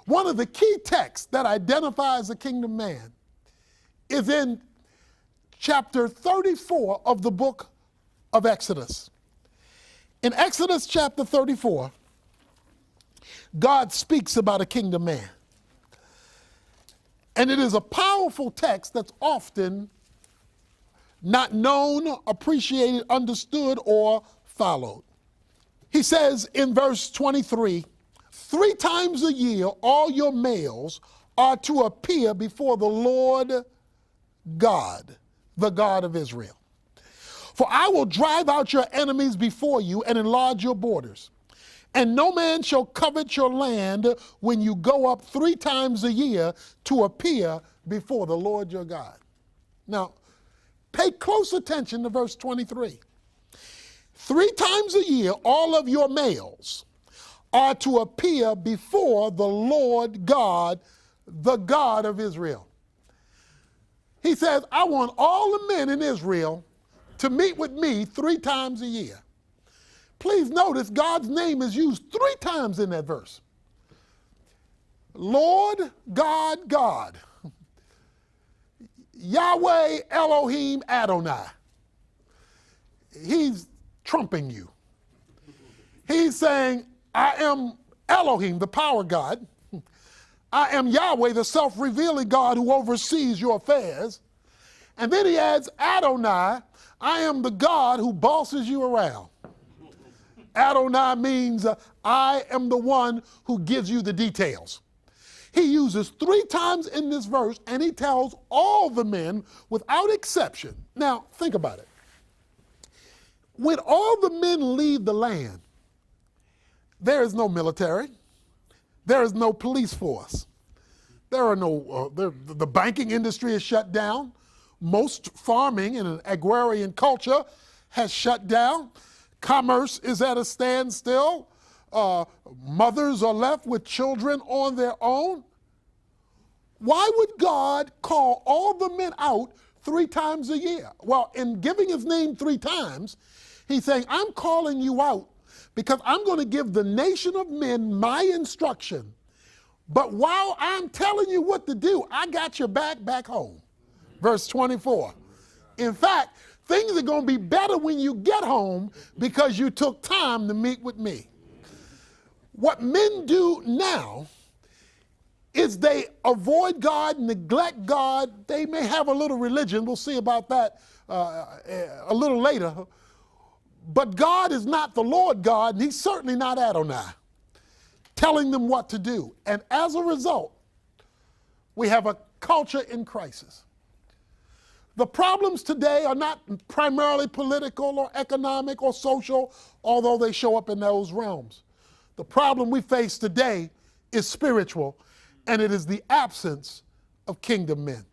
One of the key texts that identifies a kingdom man is in chapter 34 of the book of Exodus. In Exodus chapter 34, God speaks about a kingdom man. And it is a powerful text that's often not known, appreciated, understood, or followed. He says in verse 23, 3 times a year all your males are to appear before the Lord God, the God of Israel. For I will drive out your enemies before you and enlarge your borders. And no man shall covet your land when you go up 3 times a year to appear before the Lord your God. Now, pay close attention to verse 23. 3 times a year, all of your males are to appear before the Lord God, the God of Israel. He says, I want all the men in Israel to meet with me 3 times a year. Please notice God's name is used 3 times in that verse. Lord, God, God. Yahweh, Elohim, Adonai. He's trumping you. He's saying, I am Elohim, the power God. I am Yahweh, the self-revealing God who oversees your affairs. And then he adds Adonai, I am the God who bosses you around. Adonai means I am the one who gives you the details. He uses 3 times in this verse, and he tells all the men without exception. Now, think about it. When all the men leave the land, there is no military. There is no police force. There are no, the banking industry is shut down. Most farming in an agrarian culture has shut down. Commerce is at a standstill. Mothers are left with children on their own. Why would God call all the men out 3 times a year? Well, in giving his name 3 times, he's saying, I'm calling you out because I'm going to give the nation of men my instruction. But while I'm telling you what to do, I got your back home. Verse 24. In fact, things are going to be better when you get home because you took time to meet with me. What men do now is they avoid God, neglect God. They may have a little religion. We'll see about that a little later. But God is not the Lord God, and he's certainly not Adonai, telling them what to do. And as a result, we have a culture in crisis. The problems today are not primarily political or economic or social, although they show up in those realms. The problem we face today is spiritual, and it is the absence of kingdom men.